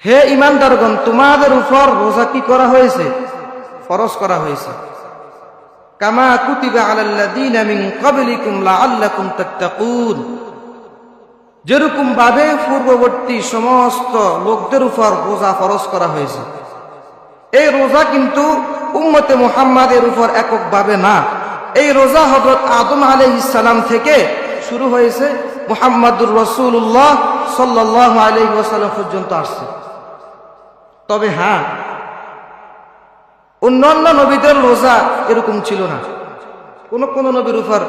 হে ঈমানদারগণ, তোমাদের উপর রোজা কি করা হয়েছে? ফরজ করা হয়েছে। কামা কুতিবা আলাল্লাযীনা মিন ক্বাবলিকুম লাআল্লাকুম তাত্তাকুন, যেরকম ভাবে পূর্ববর্তী সমস্ত লোকদের উপর রোজা ফরজ করা হয়েছে। এই রোজা কিন্তু উম্মতে মুহাম্মাদের উপর এককভাবে না, এই রোজা হযরত আদম আলাইহিস সালাম থেকে শুরু হয়েছে, মুহাম্মাদুর রাসূলুল্লাহ সাল্লাল্লাহু আলাইহি ওয়াসাল্লাম পর্যন্ত আসছে। তবে হ্যাঁ, অন্যান্য নবীদের রোজা এরকম ছিল না। কোন নবীর উপর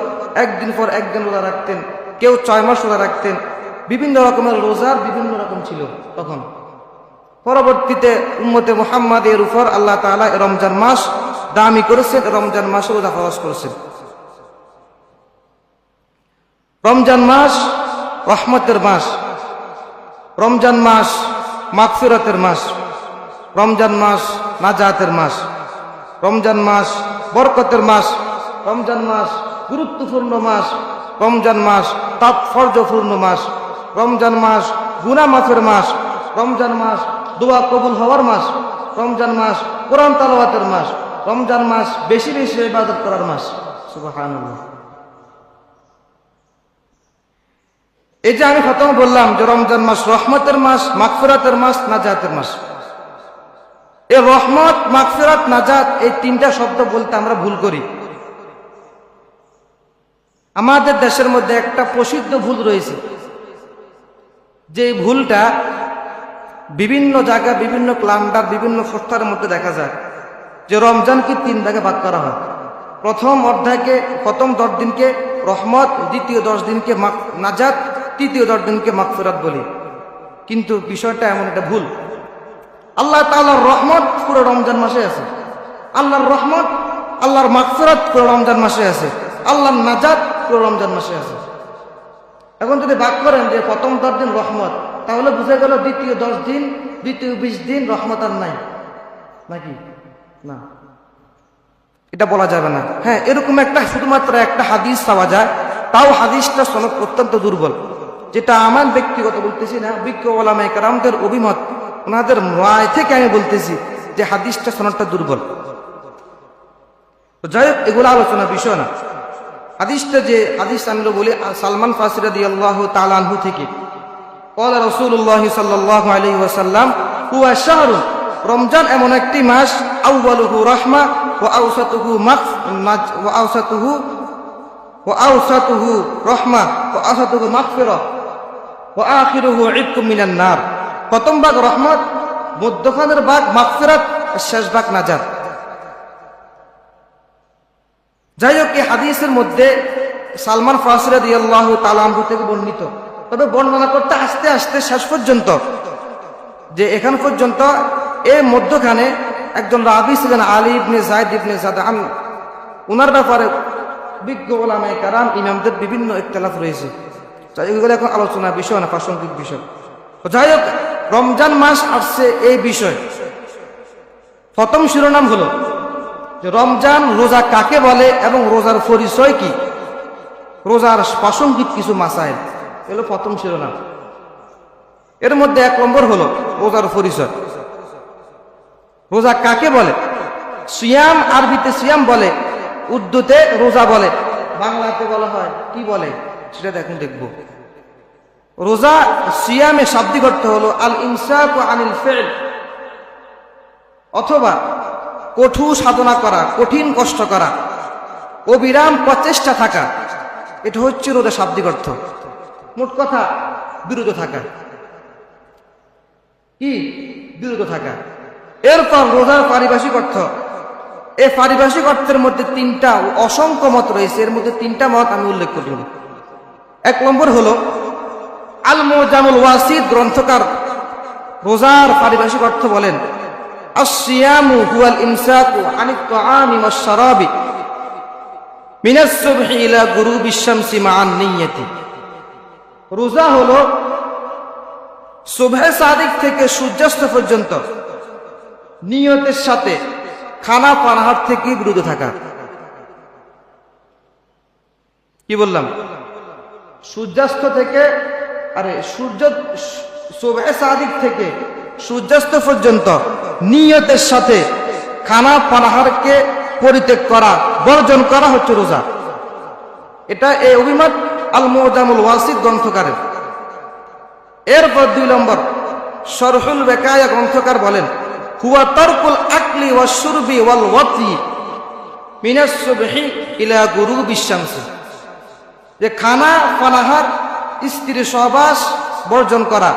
একদিন পর একদিন রোজা রাখতেন, কেউ 6 মাস রোজা রাখতেন। বিভিন্ন রকমের রোজার বিভিন্ন রকম ছিল তখন। পরবর্তীতে উম্মতে মুহাম্মাদের উপর আল্লাহ তাআলা রমজান মাস দামি করেছেন, রমজান মাসে রোজা ফরজ করেছেন। রমজান মাস রহমতের মাস, রমজান মাস মাগফিরাতের মাস, রমজান মাস নাজাতের মাস, রমজান মাস বরকতের মাস, রমজান মাস গুরুত্বপূর্ণ মাস, রমজান মাস তাৎপর্যপূর্ণ মাস, রমজান মাস গুনাহ মাফের মাস, রমজান মাস দোয়া কবুল হওয়ার মাস, রমজান মাস কোরআন তেলাওয়াতের মাস, রমজান মাস বেশি বেশি ইবাদত করার মাস। সুবহানাল্লাহ। এই যে আমি প্রথমে বললাম যে রমজান মাস রহমতের মাস, মাগফিরাতের মাস, নাজাতের মাস। এই রহমত, মাগফিরাত, নাজাত এই তিনটা শব্দ বলতে আমরা ভুল করি। আমাদের দেশের মধ্যে একটা প্রসিদ্ধ ভুল রয়েছে, যে ভুলটা বিভিন্ন জায়গায় বিভিন্ন ক্লান্ডার বিভিন্ন সংস্থার মধ্যে দেখা যায় যে রমজানকে 3 ভাগে ভাগ করা হয়। প্রথম অধ্যায়কে, প্রথম 10 দিনকে রহমত, দ্বিতীয় 10 দিনকে নাজাত, তৃতীয় 10 দিনকে মাগফিরাত বলি। কিন্তু বিষয়টা এমন একটা ভুল। আল্লাহ তাআলার রহমত পুরো রমজান মাসে আছে, আল্লাহর রহমত, আল্লাহর মাগফিরাত পুরো রমজান মাসে আছে, আল্লাহর নাজাত পুরো রমজান মাসে আছে। এখন যদি ভাগ করেন যে প্রথম 10 দিন রহমত, তাহলে বুঝে গেল দ্বিতীয় 10 দিন, দ্বিতীয় 20 দিন রহমত আর নাই, নাকি? না, এটা বলা যাবে না। হ্যাঁ, এরকম একটা শুধুমাত্র একটা হাদিস পাওয়া যায়, তাও হাদিসটা সনদ অত্যন্ত দুর্বল। যেটা আমার ব্যক্তিগত বলতেছি না, বিজ্ঞ ওলামায়ে কেরামদের অভিমত, ওনাদের রায় থেকে আমি বলতেছি যে হাদিসটা সনদটা দুর্বল। যাই হোক, এগুলো আলোচনার বিষয় না। হাদিসটা যে হাদিস আমরা বলি সালমান ফারসি রাদিয়াল্লাহু তাআলা আনহু থেকে, ক্বালা রাসূলুল্লাহ সাল্লাল্লাহু আলাইহি ওয়াসাল্লাম হুয়া শাহরুন, রমজান এমন একটি মাস, আউয়ালুহু রাহমা ওয়া আওসাতুহু রাহমা ওয়া আওসাতুহু মাগফিরা ওয়া আখিরুহু ইতকুম মিনান নার। প্রথম ভাগ রহমত, মধ্যখানের ভাগ মাগফিরাত, শেষ ভাগ নাজাত। যাই হোক, এই হাদিসের মধ্যে সালমান ফারসি রাদিয়াল্লাহু তাআলা আনহু থেকে বর্ণিত। তবে বর্ণনা করতে আস্তে আস্তে শেষ পর্যন্ত, যে এখান পর্যন্ত এই মধ্যখানে একজন রাবি ছিলেন আলী ইবনে যায়েদ ইবনে জাদআন। ওনার ব্যাপারে বিজ্ঞ ওলামায়ে কেরাম ইমামদের বিভিন্ন ইখতিলাফ রয়েছে। এগুলো এখন আলোচনার বিষয় না, প্রাসঙ্গিক বিষয়। যাই হোক, রমজান মাস আসছে এই বিষয়। প্রথম শিরোনাম হলো যে রমজান রোজা কাকে বলে এবং রোজার পরিচয় কি, রোজার প্রাসঙ্গিক কিছু মাসাইল, এগুলো প্রথম শিরোনাম। এর মধ্যে 1 নম্বর হলো রোজার পরিচয়। রোজা কাকে বলে? সিয়াম, আরবিতে সিয়াম বলে, উর্দুতে রোজা বলে, বাংলাতে বলা হয় কি বলে সেটা দেখব। রোজা সিয়ামে শাব্দিক অর্থ হলো আল ইমসাকু আনিল ফিল, অথবা কঠোর সাধনা করা, কঠিন কষ্ট করা, অবিরাম প্রচেষ্টা থাকা, এটা হচ্ছে রোজা শাব্দিক অর্থ। মোট কথা বিরত থাকা। কি? বিরত থাকা। এরপর রোজার পারিভাষিক অর্থ। এই পারিভাষিক অর্থের মধ্যে 3টা অসংখ্য মত রয়েছে, এর মধ্যে 3টা মত আমি উল্লেখ করলাম। 1 নম্বর হলো আল মুজামুল ওয়াসিদ গ্রন্থকার রোজার পারিভাষিক অর্থ বলেন, আস-সিয়ামু হুয়াল ইমসাকু আনিত তাআমি ওয়াশ শারাবি মিনাস সুবহি ইলা গুরুবিশ শামসি মা'আন নিয়্যাতি। রোজা হলো সুবহে সাদিক থেকে সূর্যাস্ত পর্যন্ত নিয়তের সাথে খানা পানাহার থেকে বিরত থাকা। কি বললাম? সূর্যাস্ত থেকে, সূর্য সুবহে সাদিক থেকে সূর্যাস্ত পর্যন্ত নিয়তের সাথে খানা পানাহারকে পরিত্যাগ করা, বর্জন করা হচ্ছে রোজা। এটা এই অভিমত আল মুজামুল ওয়াসিদ গ্রন্থকারের। এরপর 2 নম্বর, শরহুল বেকায়া গ্রন্থকার বলেন, হুয়া তারকুল আকলি ওয়াশ শুরবি ওয়াল ওয়াতি মিনাস সুবহি ইলা গুরুবিশ শামস, যে খানা পানাহার, স্ত্রী সহবাস বর্জন করা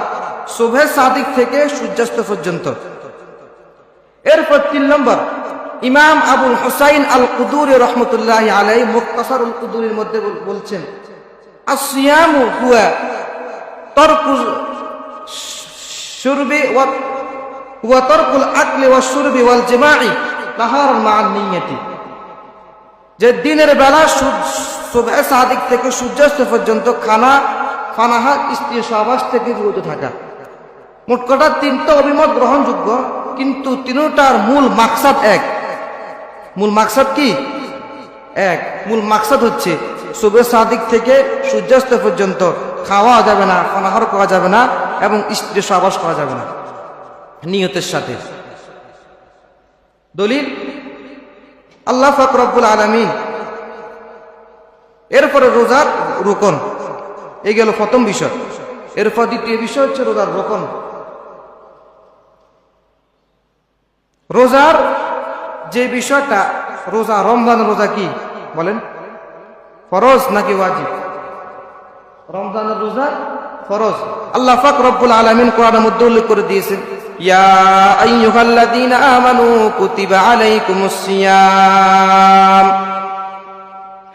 সুবহে সাদিক থেকে সূর্যাস্ত পর্যন্ত। এরপর 3 নম্বর, ইমাম আবুল হুসাইন আল কুদুরি রহমতুল্লাহি আলাইহি মুখতাসারুল কুদুরির মধ্যে বলছেন, আসিয়ামু হুয়া তারকুল শুরবি ওয়া তারকুল আকলি ওয়াশ শুরবি ওয়াল জিমাই নাহারান মা'আন নিয়্যতি, যে দিনের বেলা সুবহে সাদিক থেকে সূর্যাস্ত পর্যন্ত খানা পানাহার, স্ত্রী সহবাস থেকে বিরত থাকা। মোট কথা 3টা অভিমত গ্রহণযোগ্য, কিন্তু 3টার মূল মাকসাদ এক। মূল মাকসাদ কি? এক। মূল মাকসাদ হচ্ছে সুবহে সাদিক থেকে সূর্যাস্ত পর্যন্ত খাওয়া যাবে না, পানাহার করা যাবে না এবং স্ত্রী সহবাস করা যাবে না নিয়তের সাথে। দলিল আল্লাহ পাক রব্বুল আলামিন। এরপরে রোজার রুকন, এই গেল প্রথম বিষয়। এরপর দ্বিতীয় বিষয় হচ্ছে রোজার রুকন। রোজার যে বিষয়টা, রোজা, রমজান রোজা কি বলেন, ফরজ নাকি ওয়াজিব? রমজানের রোজা ফরজ। আল্লাহ পাক রব্বুল আলামিন কোরআনের মধ্যে উল্লেখ করে দিয়েছেন, ইয়া আইয়ুহাল্লাযীনা আমানু কুতিবা আলাইকুমুস সিয়াম,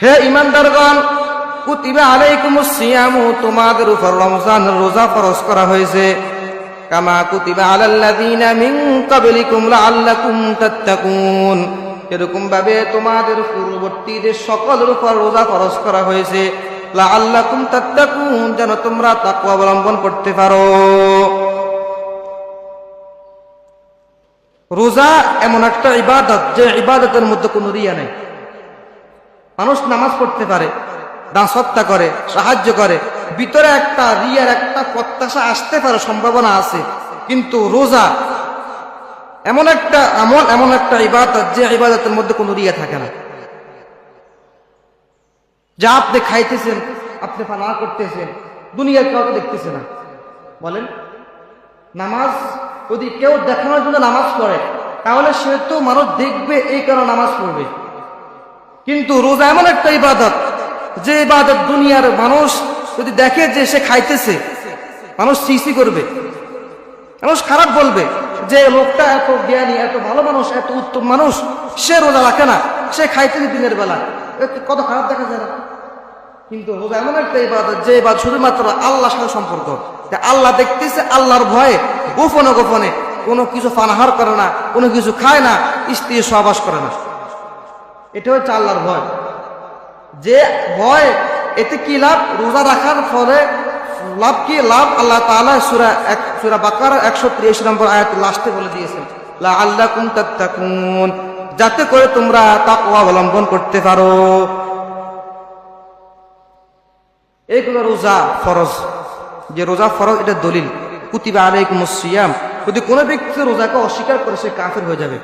হে ঈমানদারগণ, কুতিবা আলাইকুমুস সিয়াম, তোমাদের উপর রমজানের রোজা ফরজ করা হয়েছে, কামা কুতিবা আলাল্লাযীনা মিন ক্বাবলিকুম লাআল্লাকুম তাত্তাকুন, এরকম ভাবে তোমাদের পূর্ববর্তীদের সকলের উপর রোজা ফরজ করা হয়েছে, লাআল্লাকুম তাত্তাকুন, যেন তোমরা তাকওয়া অবলম্বন করতে পারো। রোজা এমন একটা ইবাদত, যে ইবাদতের মধ্যে কোনো রিয়া নেই। মানুষ নামাজ পড়তে পারে, দান সৎকা করে, সাহায্য করে, ভিতরে একটা রিয়ার একটা প্রত্যাশা আসতে পারে, সম্ভাবনা আছে, কিন্তু রোজা এমন একটা আমল, এমন একটা ইবাদত, যে ইবাদতের মধ্যে কোনো রিয়া থাকে না। যা আপনি খাইতেছেন, আপনি পানাহার করতেছেন, দুনিয়ার কাউকে দেখতেছে না। বলেন, নামাজ যদি কেউ দেখানোর জন্য নামাজ পড়ে, তাহলে সে তো মানুষ দেখবে, এই কারণে নামাজ পড়বে। কিন্তু রোজা এমন একটা ইবাদত, যে ইবাদত দুনিয়ার মানুষ যদি দেখে যে সে খাইতেছে, মানুষ সিসি করবে, মানুষ খারাপ বলবে যে লোকটা এত জ্ঞানী, এত ভালো মানুষ, এত উত্তম মানুষ, সে রোজা রাখে না, সে খাইতেছে দিনের বেলা, কত খারাপ দেখা যায় না? কিন্তু রোজা এমন একটা ইবাদত, যে ইবাদত শুধুমাত্র আল্লাহর সাথে সম্পর্ক, যে আল্লাহ দেখতেছে, আল্লাহর ভয়ে গোপনে গোপনে কোনো কিছু পানাহার করে না, কোনো কিছু খায় না, স্ত্রী সহবাস করে না। এটা হচ্ছে আল্লাহর ভয়। যে ভয়, এতে কি লাভ? রোজা রাখার ফলে লাভ কি? লাভ আল্লাহ তাআলা সূরা বাকারা 183 নম্বর আয়াতের লাস্টে বলে দিয়েছেন, লাআল্লাকুম তাত্তাকুন, যাতে করে তোমরা তাকওয়া অবলম্বন করতে পারো। এইগুলো রোজা ফরজ। যে রোজা ফরজ, এটা দলিল। কুতিবা আলাইকুমুস সিয়াম, যদি কোনো ব্যক্তি রোজাকে অস্বীকার করে, সে কাফের হয়ে যাবে।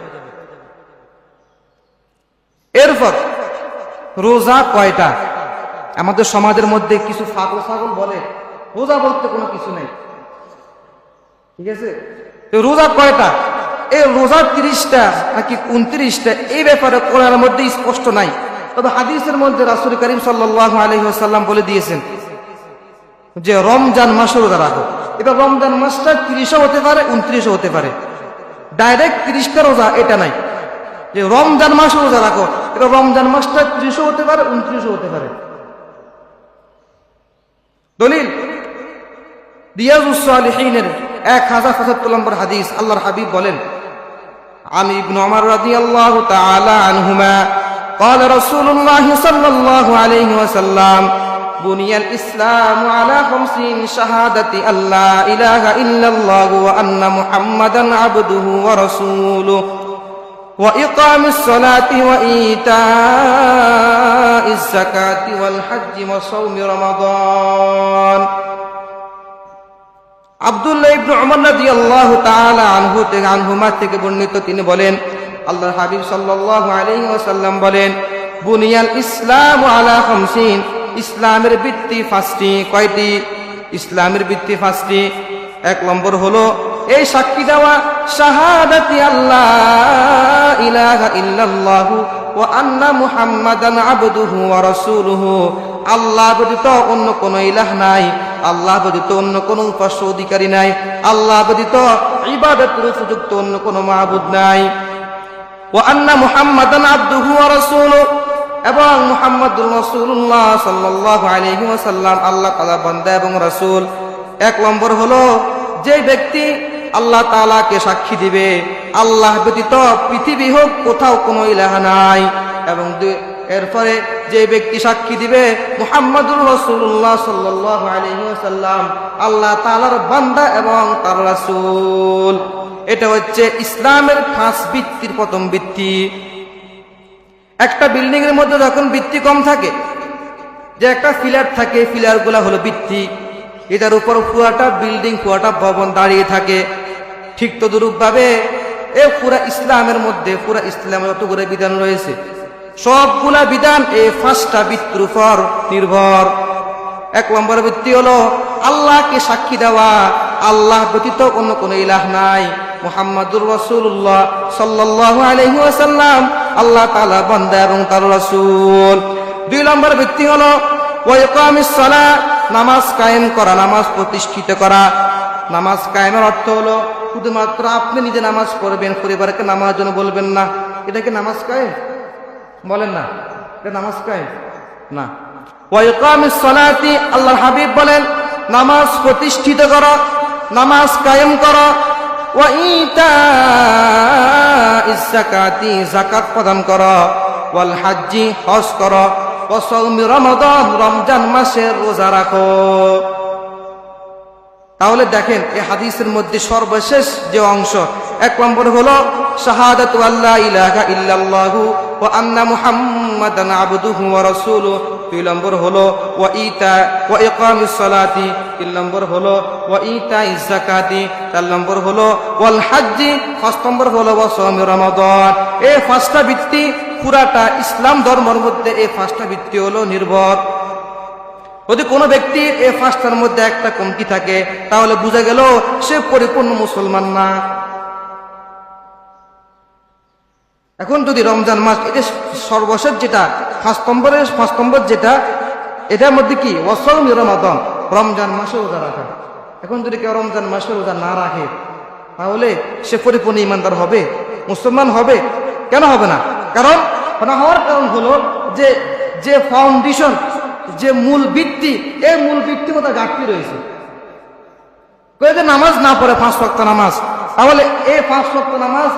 এরপর রোজা কয়টা? আমাদের সমাজের মধ্যে কিছু পাগল ছাগল বলে রোজা বলতে কোনো কিছু নেই, ঠিক আছে? রোজা কয়টা? এই রোজা 30টা নাকি 29টা, এই ব্যাপারে কোরআনের মধ্যে স্পষ্ট নাই। তবে হাদিসের মধ্যে রাসূল করিম সাল্লাল্লাহু আলাইহি ওয়াসাল্লাম বলে দিয়েছেন যে রমজান মাসে রোজা রাখো। এবার রমজান মাসটা 30ও হতে পারে, 29ও হতে পারে, ডাইরেক্ট 30টা রোজা এটা নাই যে রমজান মাসে রোজা রাখো। এবার রমজান মাসটা 30ও হতে পারে, 29ও হতে পারে। দলিল রিয়াজুস সালিহিনের 1075 নম্বর হাদিস, আল্লাহর হাবিব বলেন, আন ইবনে উমর রাদিয়াল্লাহু তাআলা আনহুমা قال رسول الله صلى الله عليه وسلم بني الإسلام على 50 شهادة أن لا إله إلا الله وأن محمدا عبده ورسوله وإقام الصلاة وإيتاء الزكاة والحج وصوم رمضان। আব্দুল্লাহ ইবনে উমর রাদিয়াল্লাহু তাআলা আনহুমা থেকে বর্ণিত, তিনি বলেন আল্লাহর হাবিব সাল্লাল্লাহু আলাইহি ওয়াসাল্লাম বলেন, বুনিয়াল ইসলামু আলা খামসিন, ইসলামের ভিত্তি পাঁচটি। কয়টি? ইসলামের ভিত্তি পাঁচটি। এক নম্বর হলো এই সাক্ষী দেওয়া, শাহাদাতি আল্লাহ ইলাহা ইল্লাল্লাহু ওয়া আন্না মুহাম্মাদান আবদুহু ওয়া রাসূলুহু, আল্লাহ ব্যতীত অন্য কোনো ইলাহ নাই, আল্লাহ ব্যতীত অন্য কোনো উপাস্য অধিকারী নাই, আল্লাহ ব্যতীত ইবাদতের উপযুক্ত অন্য কোনো মাবুদ নাই। ওয়া আন্না মুহাম্মাদান আবদুহু ওয়া রাসূলুহু, এবং মুহাম্মদুর রাসূলুল্লাহ সাল্লাল্লাহু আলাইহি ওয়াসাল্লাম আল্লাহ তাআলার বান্দা এবং রাসূল। এক নম্বর হলো যে ব্যক্তি আল্লাহ তাআলাকে সাক্ষী দিবে আল্লাহ ব্যতীত পৃথিবী হোক কোথাও কোনো ইলাহ নাই, এবং এরপরে যে ব্যক্তি সাক্ষী দিবে মুহাম্মদুর রাসূলুল্লাহ সাল্লাল্লাহু আলাইহি ওয়াসাল্লাম আল্লাহ তাআলার বান্দা এবং তার রাসূল। এটা হচ্ছে ইসলামের পাঁচ ভিত্তির প্রথম ভিত্তি। একটা বিল্ডিং এর মধ্যে যখন ভিত্তি কম থাকে, যে একটা ফিলার থাকে, ফিলার গুলা হলো ভিত্তি, এটার উপর পুরাটা বিল্ডিং পুরাটা ভবন দাঁড়িয়ে থাকে। ঠিক তদরূপ ভাবে এ পুরা ইসলামের মধ্যে, পুরা ইসলামের যতগুলো বিধান রয়েছে সবগুলা বিধান এই পাঁচটা ভিত্তির উপর নির্ভর। এক নম্বর ভিত্তি হলো আল্লাহকে সাক্ষী দেওয়া, আল্লাহ ব্যতীত অন্য কোনো ইলাহ নাই, মুহাম্মাদুর রাসূলুল্লাহ সাল্লাল্লাহু আলাইহি ওয়াসাল্লাম আল্লাহ তাআলা বান্দা এবং তার রাসূল। দুই নম্বর ভিত্তি হলো ওয়া ইকামিস সালাহ, নামাজ কায়েম করা, নামাজ প্রতিষ্ঠিত করা। নামাজ কায়েমের অর্থ হলো শুধুমাত্র আপনি নিজে নামাজ পড়বেন, পরিবারকে নামাজের জন্য বলবেন না, এটাকে নামাজ কায়েম বলেন না, এটা নামাজ কায়েম না। ওয়া ইকামিস সালাতি, আল্লাহর হাবিব বলেন নামাজ প্রতিষ্ঠিত করো, নামাজ কায়েম করো। ওয়া ইতাইজ যাকাতি, যাকাত প্রদান করো। ওয়াল হাজ্জি, হজ করো। ওয়া সাওমি রমাদান, রমজান মাসের রোজা রাখো। তাহলে দেখেন এই হাদিসের মধ্যে সর্বশেষ যে অংশ, এক নম্বর হলো শাহাদাতু আল্লা ইলাহা ইল্লাল্লাহু ওয়া আন্না মুহাম্মাদান আবদুহু ওয়া রাসূলুহু। দুই নম্বর হলো ওয়া ইকামিস সালাতি। তিন নম্বর হলো ওয়া ইতাইজ যাকাতি। চার নম্বর হলো ওয়াল হাজ্জি। পাঁচ নম্বর হলো ওয়া সাওমি রমাদান। এই পাঁচটা ভিত্তি পুরাটা ইসলাম ধর্মের মধ্যে, এই পাঁচটা ভিত্তি হলো নির্ভর। যদি কোনো ব্যক্তির এই পাঁচটার মধ্যে একটা কমতি থাকে তাহলে বোঝা গেল সে পরিপূর্ণ মুসলমান না। এখন যদি রমজান মাস, এটা সর্বশেষ যেটা পাঁচ নম্বর যেটা, এটার মধ্যে কি ওয়া সাওমি রমাদান, রমজান মাসে রোজা রাখা। এখন যদি কেউ রমজান মাসে রোজা না রাখে তাহলে সে পরিপূর্ণ ইমানদার হবে, মুসলমান হবে? কেন হবে না? কারণ না হওয়ার কারণ হলো যে ফাউন্ডেশন, যে মূল ভিত্তি, এই মূল ভিত্তি মতো ঘাটতি রয়েছে। নামাজ না পড়ে 5 ওয়াক্ত নামাজ, তাহলে এই 5 ওয়াক্ত নামাজ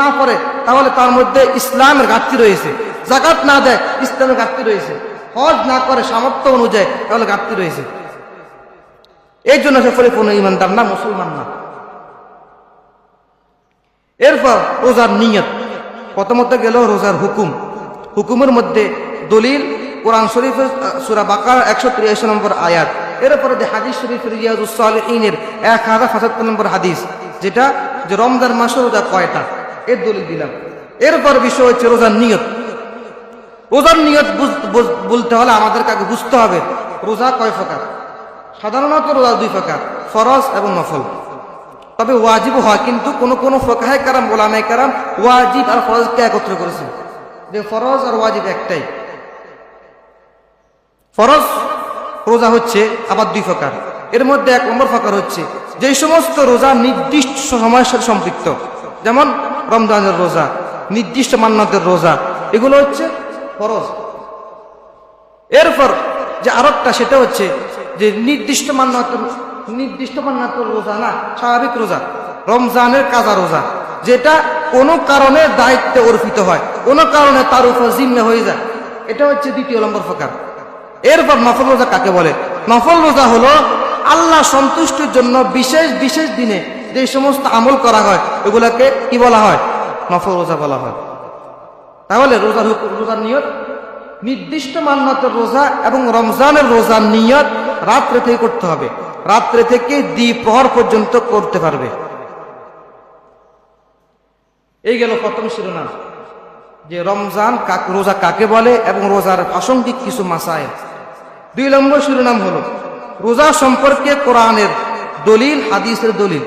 না পড়ে তাহলে তার মধ্যে ইসলামের ঘাটতি রয়েছে। যাকাত না দেয়, ইসলামের ঘাটতি রয়েছে। হজ না করে সামর্থ্য অনুযায়ী, তাহলে ঘাটতি রয়েছে। এই জন্য সে পরিপূর্ণ ইমানদার না, মুসলমান না। এরপর রোজার নিয়ত। প্রথমত গেল রোজার হুকুম। হুকুমের মধ্যে দলিল কোরআন শরীফের সূরা বাকারা 183 নম্বর আয়াত। এরপরে যে হাদিস শরীফের রিয়াজুস সালিহিনের 1075 নম্বর হাদিস, যেটা যে রমজান মাসে রোজা কয়টা, এর দলিল দিলাম। এরপর বিষয় হচ্ছে রোজার নিয়ত। রোজার নিয়ত বলতে হলে আমাদের কাছে বুঝতে হবে রোজা কয় প্রকার। সাধারণত রোজা 2 প্রকার, ফরজ এবং নফল। তবে ওয়াজিব হয়, কিন্তু কোন ফুকাহায়ে কেরাম, উলামায়ে কেরাম ওয়াজিব আর ফরজকে একত্র করেছেন, যে ফরজ আর ওয়াজিব একটাই। ফরজ রোজা হচ্ছে আবার 2 প্রকার। এর মধ্যে 1 নম্বর প্রকার হচ্ছে যে সমস্ত রোজা নির্দিষ্ট সময়ের সাথে সম্পৃক্ত, যেমন রমজানের রোজা, নির্দিষ্ট মান্যতের রোজা, এগুলো হচ্ছে ফরজ। এরপর যে আরেকটা, সেটা হচ্ছে যে নির্দিষ্ট মান্যতের রোজা না, স্বাভাবিক রোজা, রমজানের কাজা রোজা, যেটা কোনো কারণে দায়িত্বে অর্পিত হয়, কোনো কারণে তার উপর জিম্মে হয়ে যায়, এটা হচ্ছে 2 নম্বর প্রকার। এরপর নফল রোজা কাকে বলে? নফল রোজা হলো আল্লাহ সন্তুষ্টির জন্য বিশেষ বিশেষ দিনে যে সমস্ত আমল করা হয়, এগুলাকে কি বলা হয়? নফল রোজা বলা হয়। তাহলে রোজার নিয়ত, নির্দিষ্ট মান্যতের রোজা এবং রমজানের রোজার নিয়ত রাত্রে থেকে করতে হবে। রাত্রে থেকে দ্বিপ্রহর পর্যন্ত করতে পারবে। এই গেল প্রথম শিরোনাম, যে রমজান রোজা কাকে বলে এবং রোজার প্রাসঙ্গিক কিছু মাসায়েল। 2 নম্বর শিরোনাম হলো রোজা সম্পর্কে কোরআনের দলিল, হাদিসের দলিল।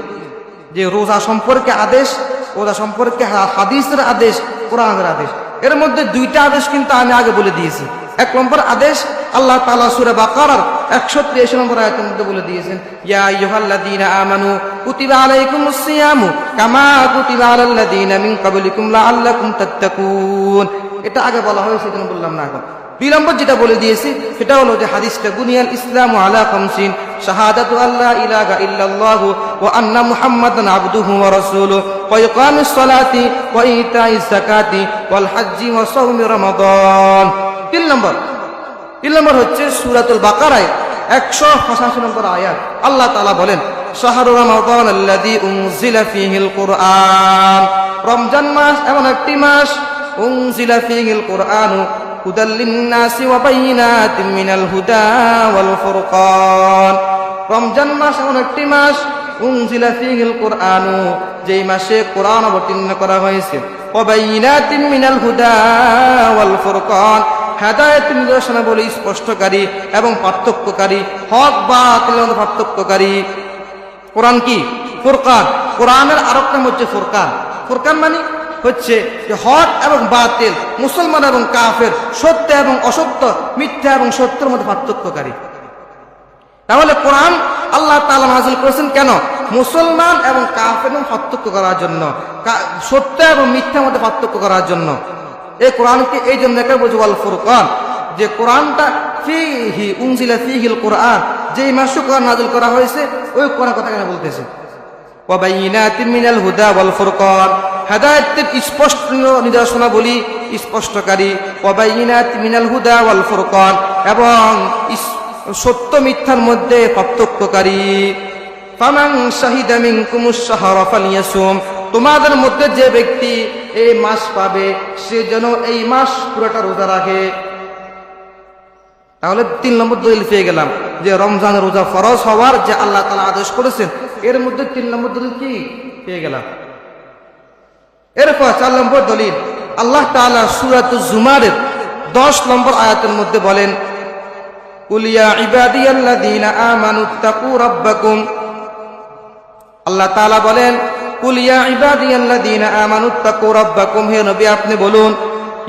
যে রোজা সম্পর্কে আদেশ, রোজা সম্পর্কে হাদিসের আদেশ, কোরআনের আদেশ। এর মধ্যে 2টা আদেশ কিন্তু আমি আগে বলে দিয়েছি। 1 নম্বর আদেশ আল্লাহ তাআলা সূরা বাকারার 183 নম্বর আয়াতের মধ্যে বলে দিয়েছেন, ইয়া আইয়ুহাল্লাযীনা আমানু কুতিবা আলাইকুমুস সিয়ামু কামা কুতিবা আলাল্লাযীনা মিন ক্বাবলিকুম লাআল্লাকুম তাত্তাকুন। এটা আগে বলা হয়েছে, সেজন্য বললাম না এখন। 2 নম্বর যেটা বলে দিয়েছি সেটা হলো যে হাদিসটা, বুনিয়াল ইসলামু আলা খামসিন শাহাদাতু আল্লা ইলাহা ইল্লাল্লাহু ওয়া আন্না মুহাম্মাদান আবদুহু ওয়া রাসূলুহু ওয়া ইকামিস সালাতি ওয়া ইতাইজ যাকাতি ওয়াল হজ্জি ওয়া সাওমি রমাদান। 3 নম্বর হচ্ছে সূরাতুল বাকারায় 185 নম্বর আয়াত। আল্লাহ তাআলা বলেন, শাহরু রমাদান আল্লাযী উনজিলা ফীহিল কুরআন। রমজান মাস এমন একটি মাস, উনজিলা ফীহিল কুরআনু হুদাল লিন-নাসি ওয়া বাইয়িনাতিন মিনাল হুদা ওয়াল ফুরকান। রমজান মাস এমন একটি মাস, উনজিলা ফীহিল কুরআনু, যেই মাসে কোরআন অবতীর্ণ করা হয়েছে, ওয়া বাইয়িনাতিন মিনাল হুদা ওয়াল ফুরকান, হেদায়েত নির্দেশনাবলী স্পষ্টকারী এবং পার্থক্যকারী, হক বাতিলের মধ্যে পার্থক্যকারী। কোরআন কি? ফুরকান। কোরআনের আরেক নাম হচ্ছে ফুরকান। ফুরকান মানে হচ্ছে যে হক এবং বাতিল, মুসলমান এবং কাফের, সত্য এবং অসত্য, মিথ্যা এবং সত্যের মধ্যে পার্থক্যকারী। তাহলে কোরআন আল্লাহ তাআলা নাযিল করেছেন কেন? মুসলমান এবং কাফের মধ্যে পার্থক্য করার জন্য, সত্য এবং মিথ্যার মধ্যে পার্থক্য করার জন্য। এই কোরআনকে এই জন্য একে বলছে ওয়াল ফুরকান, যে কোরআনটা ফীহি উনজিলা ফীহিল কুরআন, যেই মাসে কোরআন নাযিল করা হয়েছে ওই কোরআনের কথা কেন বলতেছে। ওয়া বাইয়িনাতিন মিনাল হুদা ওয়াল ফুরকান, হেদায়েতের স্পষ্ট নিদর্শনাবলী স্পষ্টকারী, ওয়া বাইয়িনাতিন মিনাল হুদা ওয়াল ফুরকান, এবং সত্য মিথ্যার মধ্যে পার্থক্যকারী। ফামান শাহিদা মিনকুমুশ শাহরা ফালিয়াসুম, তোমাদের মধ্যে যে ব্যক্তি এই মাস পাবে সে যেন এই মাস পুরোটা রোজা রাখে। তাহলে 3 নম্বর দলিল পেয়ে গেলাম যে রমজানের রোজা ফরজ হওয়ার যে আল্লাহ তাআলা আদেশ করেছেন, এর মধ্যে 3 নম্বর দলিল কি পেয়ে গেলাম। এরপর 4 নম্বর দলিল, আল্লাহ তাআলা সূরাতুজ জুমারের 10 নম্বর আয়াতের মধ্যে বলেন, কুল ইয়া ইবাদিয়াল্লাযীনা আমানুত্তাকু রাব্বাকুম। আল্লাহ তাআলা বলেন, কুল ইয়া ইবাদিয়াল্লাযীনা আমানুত্তাকু রাব্বাকুম, হে নবী আপনি বলুন,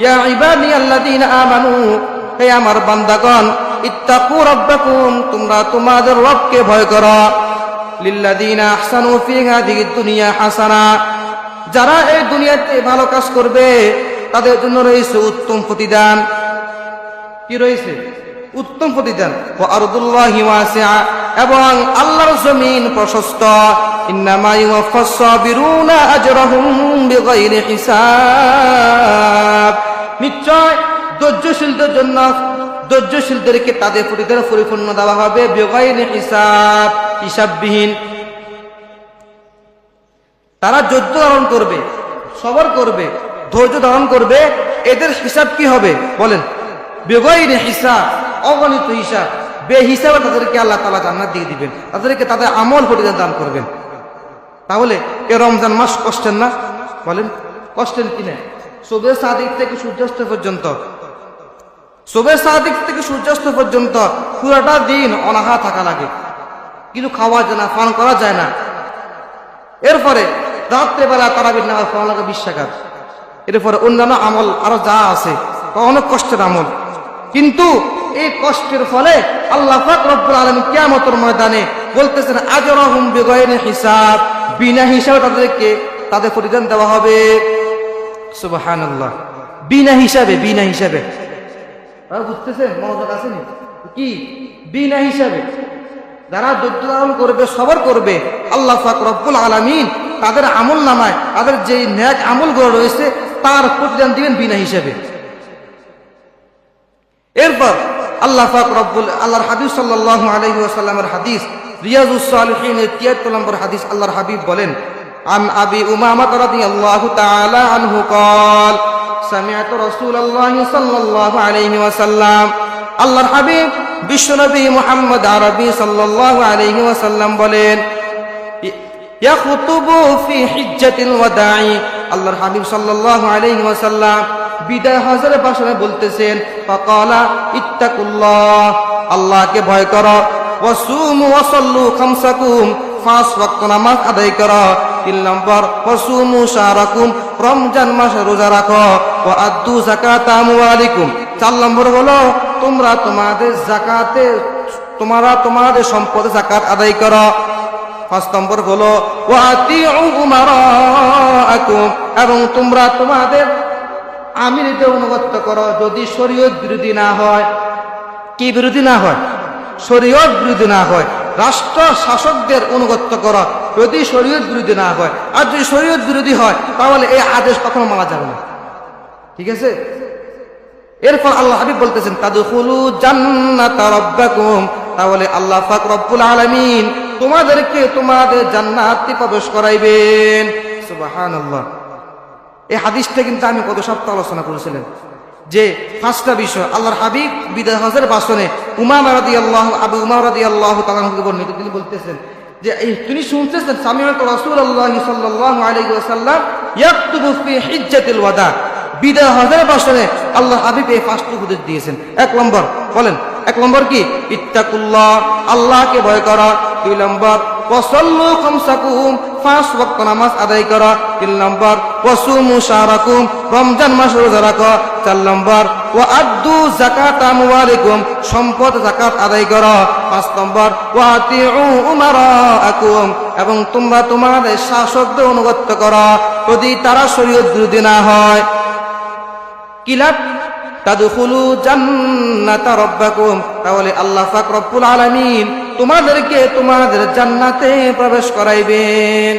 ইয়া ইবাদিয়াল্লাযীনা আমানু, হে আমার বান্দাগণ, ইত্তাকু রাব্বাকুম, তোমরা তোমাদের রবকে ভয় করো, লিল্লাযীনা আহসানু ফী হাযিহিদ দুনিয়া হাসানা, যারা এই দুনিয়াতে ভালো কাজ করবে তাদের জন্য রয়েছে উত্তম প্রতিদান। কি রয়েছে? উত্তম প্রতিদান। ওয়া আরদুল্লাহি ওয়াসিআ, এবং আল্লাহর জমিন প্রশস্ত। ইন্নামা ইউওয়াফাস সাবিরুনা আজরাহুম বিগাইরি হিসাব, নিশ্চয় ধৈর্যশীলদের জন্য, ধৈর্যশীলদেরকে তাদের প্রতিদান পরিপূর্ণ দেওয়া হবে বিগাইরি হিসাব, হিসাববিহীন। তারা ধৈর্য ধারণ করবে, সবর করবে, ধৈর্য ধারণ করবে, এদের হিসাব কি হবে বলেন? বিগাইরি হিসাব, অগণিত হিসাব, বেহিসাবে তাদেরকে আল্লাহ তাআলা জান্নাত দিয়ে দিবেন, তাদেরকে তাদের আমল প্রতিদান দান করবেন। তাহলে এ রমজান মাস কষ্টের না? বলেন কষ্টের কিনা? সুবহে সাদিক থেকে সূর্যাস্ত পর্যন্ত, সুবহে সাদিক থেকে সূর্যাস্ত পর্যন্ত পুরোটা দিন অনাহা থাকা লাগে, কিছু খাওয়া যায় না, পান করা যায় না। এরপরে রাত্রেবেলা তারাবির নামাজ পড়া লাগে 20 রাকাত। এরপরে অন্যান্য আমল আরো যা আছে অনেক কষ্টের আমল, কিন্তু এই কষ্টের ফলে আল্লাহ পাক রব্বুল আলামিন কিয়ামতের ময়দানে বলতেছেন, আজরাহুম বিগাইরি হিসাব, বিনা হিসাবে তাদেরকে তাদের প্রতিদান দেওয়া হবে। সুবহানাল্লাহ, বিনা হিসাবে, বিনা হিসাবে। বুঝতেছেন? মনোযোগ আছে নি? কি বিনা হিসাবে? যারা ধৈর্য ধারণ করবে, সবর করবে, আল্লাহ পাক রব্বুল আলামিন তাদের আমল নামায়, তাদের যে নেক আমলগুলো রয়েছে তার প্রতিদান দিবেন বিনা হিসাবে। এরপর আল্লাহ পাক আল্লাহর হাবিব সাল্লাল্লাহু আলাইহি ওয়াসাল্লামের হাদিস, রিয়াজুস সালিহিনের 73 নম্বর হাদিস, আল্লাহর হাবিব বলেন, আন আবি উমামা রাদিয়াল্লাহু তাআলা আনহু قال سمعت رسول الله صلى الله عليه وسلم আল্লাহর হাবিব বিশ্বনবী মুহাম্মদ আরবি সাল্লাল্লাহু আলাইহি ওয়াসাল্লাম বলেন, ইয়াখুতুবু ফি হিজ্জাতিল ওয়াদাই, আল্লাহর হাবিব সাল্লাল্লাহু আলাইহি ওয়াসাল্লাম বিদায় হজের ভাষণে বলতেছেন, ফাকালা ইত্তাকুল্লাহ, আল্লাহকে ভয় করো, ওয়াসুমু ওয়াসাল্লু খামসাকুম, 5 ওয়াক্ত নামাজ আদায় করো, 3 নম্বর ওয়াসুমু শাহরাকুম, রমজান মাসে রোজা রাখো, ওয়া আদ্দু যাকাতা আমওয়ালিকুম, 4 নম্বর হলো তোমরা তোমাদের সম্পদে যাকাত আদায় করো, 5 নম্বর হলো ওয়া আতিউ উমারাআকুম, এবং তোমরা তোমাদের আমিরদের অনুগত করো যদি শরীয়ত বিরোধী না হয়। কি বিরোধী না হয়? শরীয়ত বিরোধী না হয়। রাষ্ট্র শাসকদের অনুগত করো যদি শরীয়ত বিরোধী না হয়। আর যদি শরীয়ত বিরোধী হয় তাহলে এই আদেশ কখনো মানা যাবে না। ঠিক আছে? এরপর আল্লাহ হাবিব বলতেছেন, তাদখুলু জান্নাতা রাব্বাকুম, তাহলে আল্লাহ পাক রব্বুল আলামিন তোমাদেরকে তোমাদের জান্নাতে প্রবেশ করাইবেন। সুবহানাল্লাহ। এই হাদিসটা কিন্তু আমি গত সপ্তাহে আলোচনা করেছিলাম যে 5টা বিষয় আল্লাহর হাবিব বিদায় হজের ভাষণে উমামা রাদিয়াল্লাহু আবু উমামা রাদিয়াল্লাহু তাআলা থেকে বর্ণিত, তিনি বলতেছেন যে তিনি শুনতেছেন সামিআতু রাসূলুল্লাহ সাল্লাল্লাহু আলাইহি ওয়াসাল্লাম ইয়াকতুবু ফি হিজ্জাতিল ওয়াদা, বিদায় হজের ভাষণে আল্লাহ হাবিব এই 5টি উপদেশ দিয়েছেন। 1 নম্বর বলেন, 1 নম্বর কি? ইত্তাকুল্লাহ, আল্লাহকে ভয় করা। 2 নম্বর ওয়াসাল্লু খামসাকুম, 5 ওয়াক্ত নামাজ আদায় করা। 3 নম্বর ওয়াসুমু শাহরাকুম, রমজান মাস রোজা রাখা। 4 নম্বর ওয়া আদ্দু যাকাতা আমওয়ালিকুম, সম্পদ যাকাত আদায় করা। 5 নম্বর ওয়া আতিউ উমারাআকুম, এবং তোমরা তোমাদের শাসকদের অনুগত করো যদি তারা শরীয়ত বিরোধী না হয়। কি লাভ? তাদখুলু জান্নাতা রাব্বাকুম, তাহলে আল্লাহ পাক রব্বুল আলামিন তোমাদেরকে তোমাদের জান্নাতে প্রবেশ করাইবেন।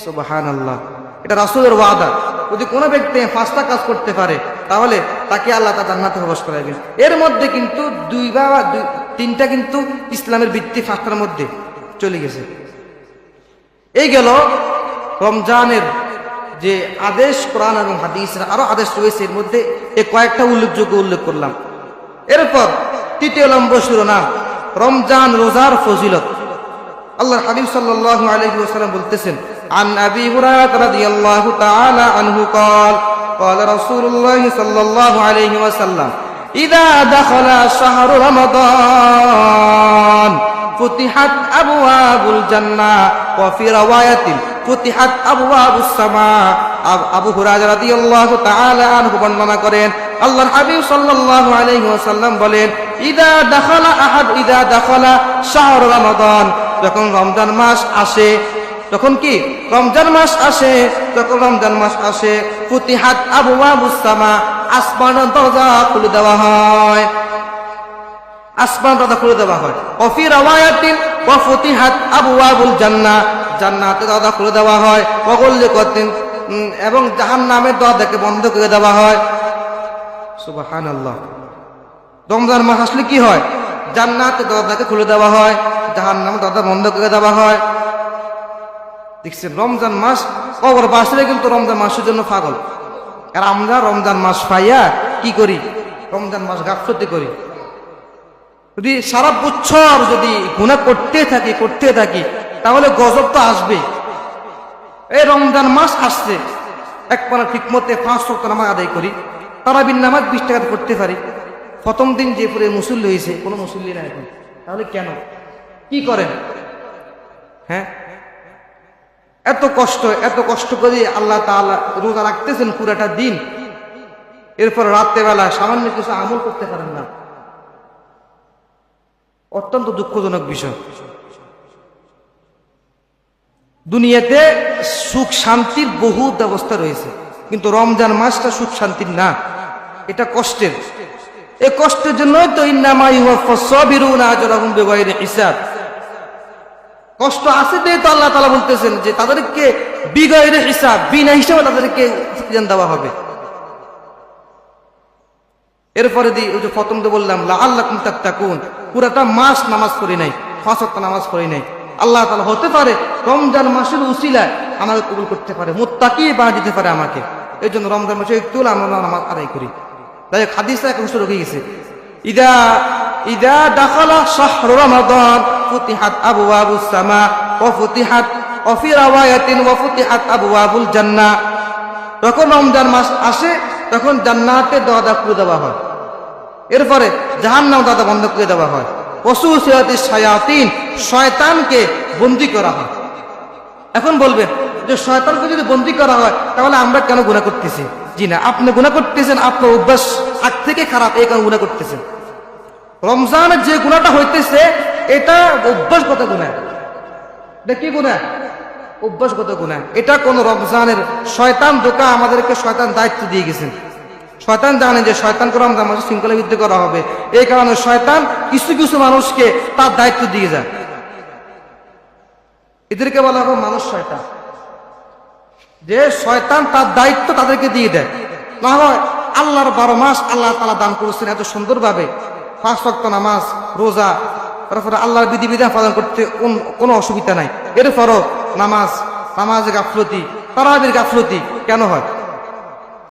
সুবহানাল্লাহ। এটা রাসূলের ওয়াদা। যদি কোনো ব্যক্তি 5টা কাজ করতে পারে তাহলে তাকে আল্লাহ তার জান্নাতে প্রবেশ করাইবেন। এর মধ্যে কিন্তু 3টা কিন্তু ইসলামের ভিত্তি 5টার মধ্যে চলে গেছে। এই গেল রমজানের যে আদেশ, কোরআন এবং হাদিসের আরো আদেশ রয়েছে, এর মধ্যে এই কয়েকটা উল্লেখযোগ্য উল্লেখ করলাম। এরপর 3য় নম্বর শিরোনাম রমজান রোজার ফজিলত। আল্লাহর হাবিব সাল্লাল্লাহু আলাইহি ওয়াসাল্লাম বলতেছেন, আন আবি হুরায়রা রাদিয়াল্লাহু তাআলা আনহু قال قال رسول الله صلى الله عليه وسلم اذا دخل شهر رمضان فتحت ابواب الجنه وفي روايه ফুতিহাত আবওয়াবুস সামা। আবু হুরায়রা রাদিয়াল্লাহু তাআলা আনহু বর্ণনা করেন, আল্লাহর হাবিব সাল্লাল্লাহু আলাইহি ওয়াসাল্লাম বলেন, ইদা দাখালা শাহর রমাদান, যখন রমজান মাস আসে, তখন কি রমজান মাস আসে, যখন রমজান মাস আসে, ফুতিহাত আবওয়াবুস সামা, আসমানের দরজা খুলে দেওয়া হয়, আসমান দরজা খুলে দেওয়া হয়। ওয়া ফি রাওয়ায়াতিন ওয়া ফুতিহাত আবওয়াবুল জান্নাহ, জান্নাতের দরজা খুলে দেওয়া হয়। ওয়াগুল্লিকাতিন, এবং জাহান্নামের দরজাকে বন্ধ করে দেওয়া হয়। সুবহানাল্লাহ। রমজান মাস আসলে কি হয়? জান্নাতের দরজাকে খুলে দেওয়া হয়, জাহান্নামের দরজা বন্ধ করে দেওয়া হয়। দেখছেন, রমজান মাস কবরবাসীরা কিন্তু রমজান মাসের জন্য পাগল। আর আমরা রমজান মাস পাইয়া কি করি? রমজান মাস গাফলতি করি। যদি সারা বছর যদি গুনাহ করতে থাকি তাহলে গজব তো আসবে। এই রমজান মাস আসছে, একবার ঠিকমতে 5 ওয়াক্ত নামাজ আদায় করি, তারাবির নামাজ 20 টাকা করতে পারি। প্রথম দিন যে পুরে মুসল্লি হয়েছে, কোনো মুসল্লি না এখন, তাহলে কেন কি করেন? হ্যাঁ, এত কষ্ট করে আল্লাহ তাআলা রোজা রাখতেছেন পুরাটা দিন, এরপর রাত্রেবেলা সামান্য কিছু আমল করতে পারেন না। অত্যন্ত দুঃখজনক বিষয়। দুনিয়াতে সুখ শান্তির বহু ব্যবস্থা রয়েছে, কিন্তু রমজান মাসটা সুখ শান্তির না, এটা কষ্টের। এই কষ্টের জন্যই তো ইন্নামা ইউওয়াফাস সাবিরুনা আজরাহুম বিগাইরি হিসাব। কষ্ট আছে তো আল্লাহ তাআলা বলতেছেন যে তাদেরকে বিগাইরি হিসাব, বিনা হিসাবে তাদেরকে প্রতিদান দেওয়া হবে। এরপরে ওই যে প্রথম তো বললাম লাআল্লাকুম তাত্তাকুন, পুরাটা মাস নামাজ পড়ি নাই, 5 ওয়াক্ত নামাজ পড়ি নাই। আল্লাহ তাআলা হতে পারে রমজান মাসের উসিলায় আমাকে কবুল করতে পারে, মুত্তাকি বানিয়ে দিতে পারে আমাকে। এই জন্য রমজান মাসে একটু আমরা নামাজ আদায় করি। তাই হাদিসে এক শুরু হয়ে গেছে ইদা ইদা দাখালা শাহরু রমাদান ফুতিহাত আবওয়াবুস সামা ওয়া ফুতিহাত ওয়া ফি রাওয়ায়াতিন ওয়া ফুতিহাত আবওয়াবুল জান্নাহ। যখন রমজান মাস আসে তখন জান্নাতের দরজা খুলে দেওয়া হয়, এরপরে জাহান্নামের দরজা বন্ধ করে দেওয়া হয়। ওয়াসুসিয়াতিশ শায়াতিন, শয়তানকে বন্দী করা হয়। এখন বলবেন যে শয়তানকে যদি বন্দী করা হয় তাহলে আমরা কেন গুনাহ করতেছি? জি না, আপনি গুনাহ করতেছেন, আপনার অভ্যাস আগ থেকে খারাপ, এই কারণে গুনাহ করতেছেন। রমজানের যে গুনাহটা হইতেছে এটা অভ্যাসগত গুনাহ। এটা কি গুনাহ? অভ্যাসগত গুনাহ। এটা কোন রমজানের শয়তান ধোঁকা, আমাদেরকে শয়তান দায়িত্ব দিয়ে গেছেন। শয়তান জানে যে শয়তানকে রমজান মাসে শৃঙ্খলা বৃদ্ধি করা হবে, এই কারণে শয়তান কিছু কিছু মানুষকে তার দায়িত্ব দিয়ে যায়। এদেরকে বলা হবে মানুষ শয়তান, যে শয়তান তার দায়িত্ব তাদেরকে দিয়ে দেয়। না হয় আল্লাহর 12 মাস আল্লাহ তাআলা দান করেছেন এত সুন্দরভাবে, 5 ওয়াক্ত নামাজ, রোজা, তারপরে আল্লাহর বিধিবিধান পালন করতে কোনো অসুবিধা নাই। এরপরও নামাজে গাফলতি, তারাবির গাফলতি কেন হয়?